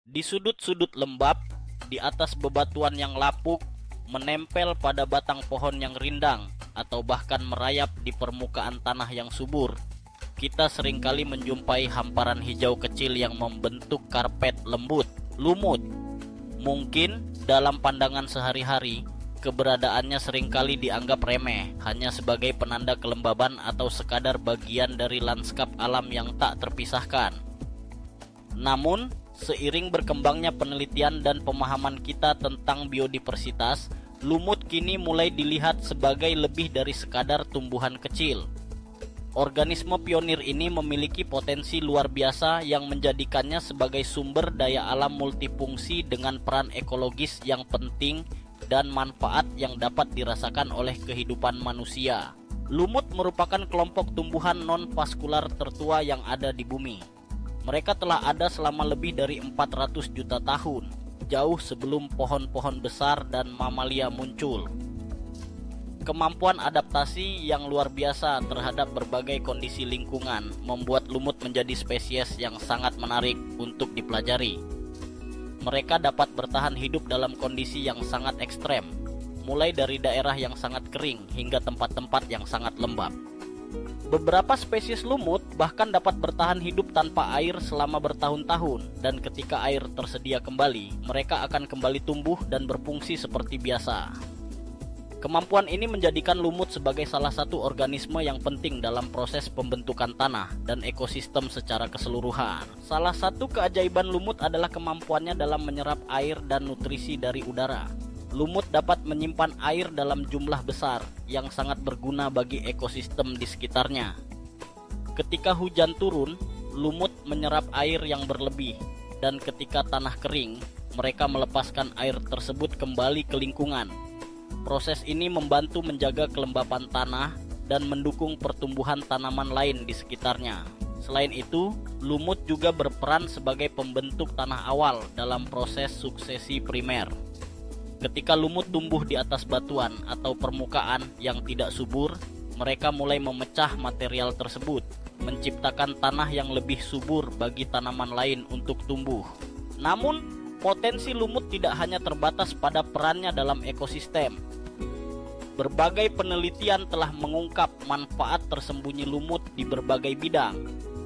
Di sudut-sudut lembab, di atas bebatuan yang lapuk, menempel pada batang pohon yang rindang, atau bahkan merayap di permukaan tanah yang subur, kita seringkali menjumpai hamparan hijau kecil yang membentuk karpet lembut, lumut. Mungkin dalam pandangan sehari-hari, keberadaannya seringkali dianggap remeh, hanya sebagai penanda kelembaban atau sekadar bagian dari lanskap alam yang tak terpisahkan. Namun, seiring berkembangnya penelitian dan pemahaman kita tentang biodiversitas, lumut kini mulai dilihat sebagai lebih dari sekadar tumbuhan kecil. Organisme pionir ini memiliki potensi luar biasa yang menjadikannya sebagai sumber daya alam multifungsi dengan peran ekologis yang penting dan manfaat yang dapat dirasakan oleh kehidupan manusia. Lumut merupakan kelompok tumbuhan non-vaskular tertua yang ada di bumi. Mereka telah ada selama lebih dari 400 juta tahun, jauh sebelum pohon-pohon besar dan mamalia muncul. Kemampuan adaptasi yang luar biasa terhadap berbagai kondisi lingkungan membuat lumut menjadi spesies yang sangat menarik untuk dipelajari. Mereka dapat bertahan hidup dalam kondisi yang sangat ekstrem, mulai dari daerah yang sangat kering hingga tempat-tempat yang sangat lembab. Beberapa spesies lumut bahkan dapat bertahan hidup tanpa air selama bertahun-tahun, dan ketika air tersedia kembali, mereka akan kembali tumbuh dan berfungsi seperti biasa. Kemampuan ini menjadikan lumut sebagai salah satu organisme yang penting dalam proses pembentukan tanah dan ekosistem secara keseluruhan. Salah satu keajaiban lumut adalah kemampuannya dalam menyerap air dan nutrisi dari udara. Lumut dapat menyimpan air dalam jumlah besar yang sangat berguna bagi ekosistem di sekitarnya. Ketika hujan turun, lumut menyerap air yang berlebih, dan ketika tanah kering, mereka melepaskan air tersebut kembali ke lingkungan. Proses ini membantu menjaga kelembapan tanah dan mendukung pertumbuhan tanaman lain di sekitarnya. Selain itu, lumut juga berperan sebagai pembentuk tanah awal dalam proses suksesi primer. Ketika lumut tumbuh di atas batuan atau permukaan yang tidak subur, mereka mulai memecah material tersebut, menciptakan tanah yang lebih subur bagi tanaman lain untuk tumbuh. Namun, potensi lumut tidak hanya terbatas pada perannya dalam ekosistem. Berbagai penelitian telah mengungkap manfaat tersembunyi lumut di berbagai bidang,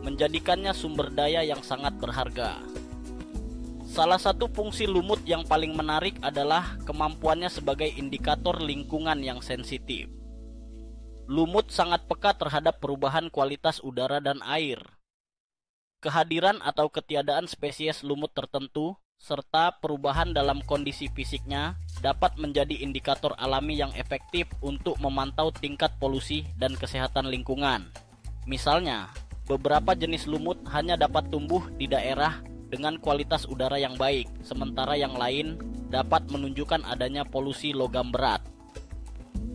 menjadikannya sumber daya yang sangat berharga. Salah satu fungsi lumut yang paling menarik adalah kemampuannya sebagai indikator lingkungan yang sensitif. Lumut sangat peka terhadap perubahan kualitas udara dan air. Kehadiran atau ketiadaan spesies lumut tertentu, serta perubahan dalam kondisi fisiknya, dapat menjadi indikator alami yang efektif untuk memantau tingkat polusi dan kesehatan lingkungan. Misalnya, beberapa jenis lumut hanya dapat tumbuh di daerah dengan kualitas udara yang baik, sementara yang lain dapat menunjukkan adanya polusi logam berat.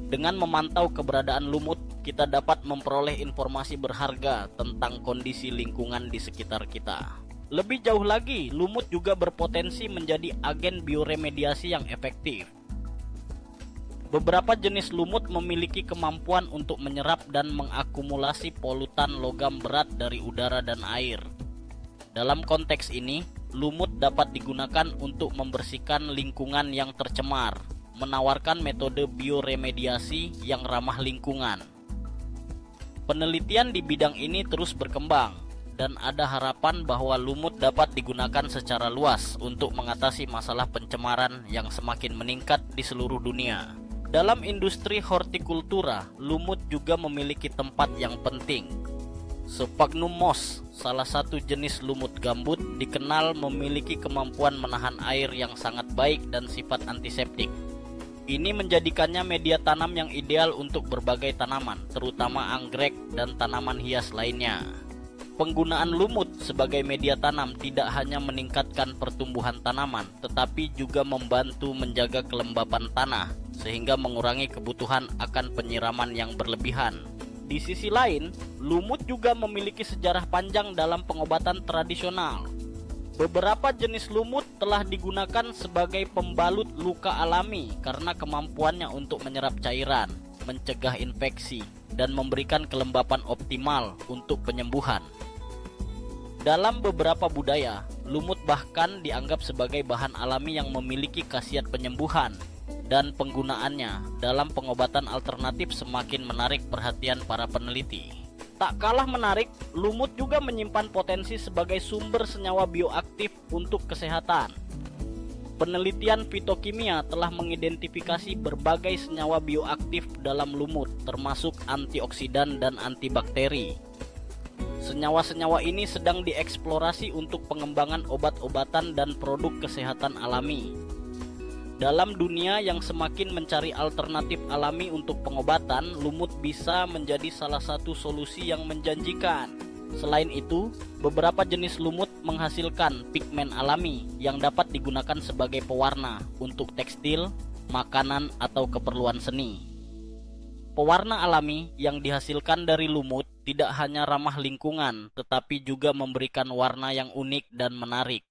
Dengan memantau keberadaan lumut, kita dapat memperoleh informasi berharga tentang kondisi lingkungan di sekitar kita. Lebih jauh lagi, lumut juga berpotensi menjadi agen bioremediasi yang efektif. Beberapa jenis lumut memiliki kemampuan untuk menyerap dan mengakumulasi polutan logam berat dari udara dan air. Dalam konteks ini, lumut dapat digunakan untuk membersihkan lingkungan yang tercemar, menawarkan metode bioremediasi yang ramah lingkungan. Penelitian di bidang ini terus berkembang, dan ada harapan bahwa lumut dapat digunakan secara luas untuk mengatasi masalah pencemaran yang semakin meningkat di seluruh dunia. Dalam industri hortikultura, lumut juga memiliki tempat yang penting. Sphagnum moss, salah satu jenis lumut gambut, dikenal memiliki kemampuan menahan air yang sangat baik dan sifat antiseptik. Ini menjadikannya media tanam yang ideal untuk berbagai tanaman, terutama anggrek dan tanaman hias lainnya. Penggunaan lumut sebagai media tanam tidak hanya meningkatkan pertumbuhan tanaman, tetapi juga membantu menjaga kelembapan tanah, sehingga mengurangi kebutuhan akan penyiraman yang berlebihan. Di sisi lain, lumut juga memiliki sejarah panjang dalam pengobatan tradisional. Beberapa jenis lumut telah digunakan sebagai pembalut luka alami karena kemampuannya untuk menyerap cairan, mencegah infeksi, dan memberikan kelembapan optimal untuk penyembuhan. Dalam beberapa budaya, lumut bahkan dianggap sebagai bahan alami yang memiliki khasiat penyembuhan, dan penggunaannya dalam pengobatan alternatif semakin menarik perhatian para peneliti. Tak kalah menarik, lumut juga menyimpan potensi sebagai sumber senyawa bioaktif untuk kesehatan. Penelitian fitokimia telah mengidentifikasi berbagai senyawa bioaktif dalam lumut, termasuk antioksidan dan antibakteri. Senyawa-senyawa ini sedang dieksplorasi untuk pengembangan obat-obatan dan produk kesehatan alami. Dalam dunia yang semakin mencari alternatif alami untuk pengobatan, lumut bisa menjadi salah satu solusi yang menjanjikan. Selain itu, beberapa jenis lumut menghasilkan pigmen alami yang dapat digunakan sebagai pewarna untuk tekstil, makanan, atau keperluan seni. Pewarna alami yang dihasilkan dari lumut tidak hanya ramah lingkungan, tetapi juga memberikan warna yang unik dan menarik.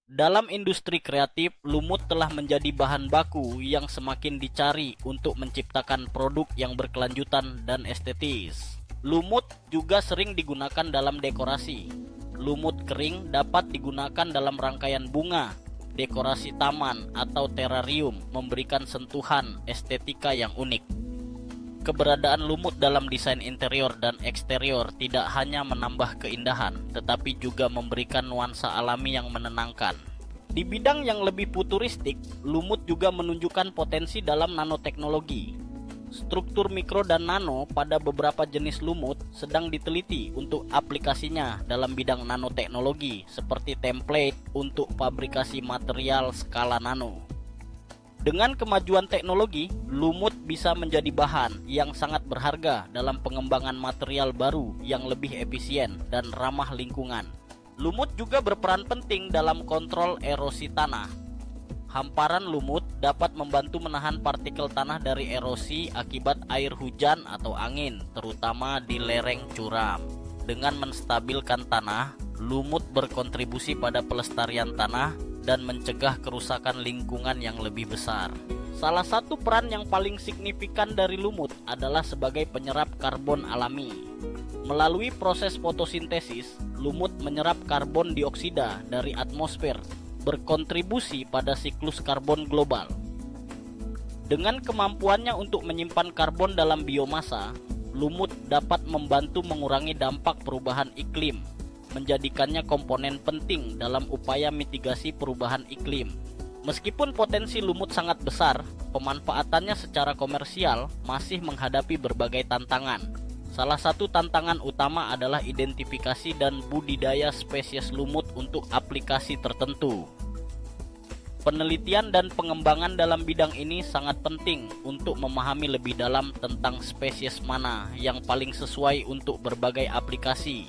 Dalam industri kreatif, lumut telah menjadi bahan baku yang semakin dicari untuk menciptakan produk yang berkelanjutan dan estetis. Lumut juga sering digunakan dalam dekorasi. Lumut kering dapat digunakan dalam rangkaian bunga, dekorasi taman, atau terarium, memberikan sentuhan estetika yang unik. Keberadaan lumut dalam desain interior dan eksterior tidak hanya menambah keindahan, tetapi juga memberikan nuansa alami yang menenangkan. Di bidang yang lebih futuristik, lumut juga menunjukkan potensi dalam nanoteknologi. Struktur mikro dan nano pada beberapa jenis lumut sedang diteliti untuk aplikasinya dalam bidang nanoteknologi, seperti template untuk fabrikasi material skala nano. Dengan kemajuan teknologi, lumut bisa menjadi bahan yang sangat berharga dalam pengembangan material baru yang lebih efisien dan ramah lingkungan. Lumut juga berperan penting dalam kontrol erosi tanah. Hamparan lumut dapat membantu menahan partikel tanah dari erosi akibat air hujan atau angin, terutama di lereng curam. Dengan menstabilkan tanah, lumut berkontribusi pada pelestarian tanah dan mencegah kerusakan lingkungan yang lebih besar. Salah satu peran yang paling signifikan dari lumut adalah sebagai penyerap karbon alami. Melalui proses fotosintesis, lumut menyerap karbon dioksida dari atmosfer, berkontribusi pada siklus karbon global. Dengan kemampuannya untuk menyimpan karbon dalam biomasa, lumut dapat membantu mengurangi dampak perubahan iklim, menjadikannya komponen penting dalam upaya mitigasi perubahan iklim. Meskipun potensi lumut sangat besar, pemanfaatannya secara komersial masih menghadapi berbagai tantangan. Salah satu tantangan utama adalah identifikasi dan budidaya spesies lumut untuk aplikasi tertentu. Penelitian dan pengembangan dalam bidang ini sangat penting untuk memahami lebih dalam tentang spesies mana yang paling sesuai untuk berbagai aplikasi.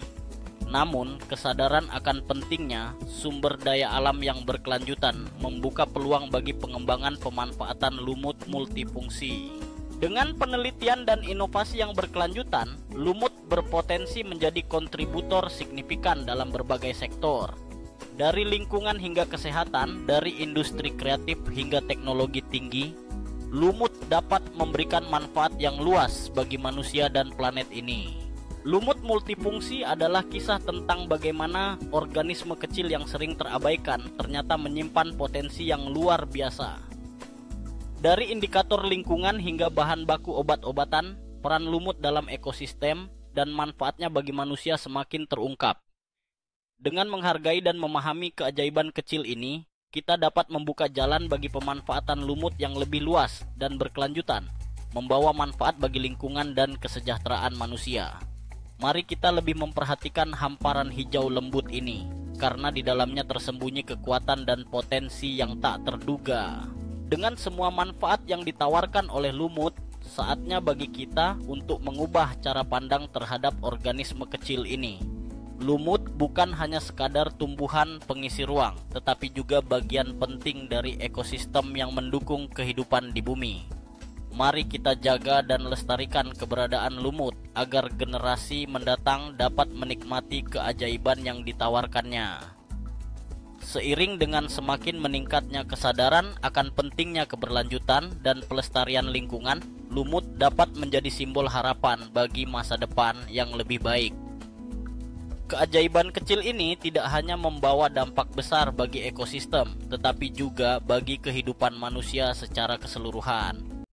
Namun, kesadaran akan pentingnya sumber daya alam yang berkelanjutan membuka peluang bagi pengembangan pemanfaatan lumut multifungsi. Dengan penelitian dan inovasi yang berkelanjutan, lumut berpotensi menjadi kontributor signifikan dalam berbagai sektor. Dari lingkungan hingga kesehatan, dari industri kreatif hingga teknologi tinggi, lumut dapat memberikan manfaat yang luas bagi manusia dan planet ini. Lumut multifungsi adalah kisah tentang bagaimana organisme kecil yang sering terabaikan ternyata menyimpan potensi yang luar biasa. Dari indikator lingkungan hingga bahan baku obat-obatan, peran lumut dalam ekosistem dan manfaatnya bagi manusia semakin terungkap. Dengan menghargai dan memahami keajaiban kecil ini, kita dapat membuka jalan bagi pemanfaatan lumut yang lebih luas dan berkelanjutan, membawa manfaat bagi lingkungan dan kesejahteraan manusia. Mari kita lebih memperhatikan hamparan hijau lembut ini, karena di dalamnya tersembunyi kekuatan dan potensi yang tak terduga. Dengan semua manfaat yang ditawarkan oleh lumut, saatnya bagi kita untuk mengubah cara pandang terhadap organisme kecil ini. Lumut bukan hanya sekadar tumbuhan pengisi ruang, tetapi juga bagian penting dari ekosistem yang mendukung kehidupan di bumi. Mari kita jaga dan lestarikan keberadaan lumut agar generasi mendatang dapat menikmati keajaiban yang ditawarkannya. Seiring dengan semakin meningkatnya kesadaran akan pentingnya keberlanjutan dan pelestarian lingkungan, lumut dapat menjadi simbol harapan bagi masa depan yang lebih baik. Keajaiban kecil ini tidak hanya membawa dampak besar bagi ekosistem, tetapi juga bagi kehidupan manusia secara keseluruhan.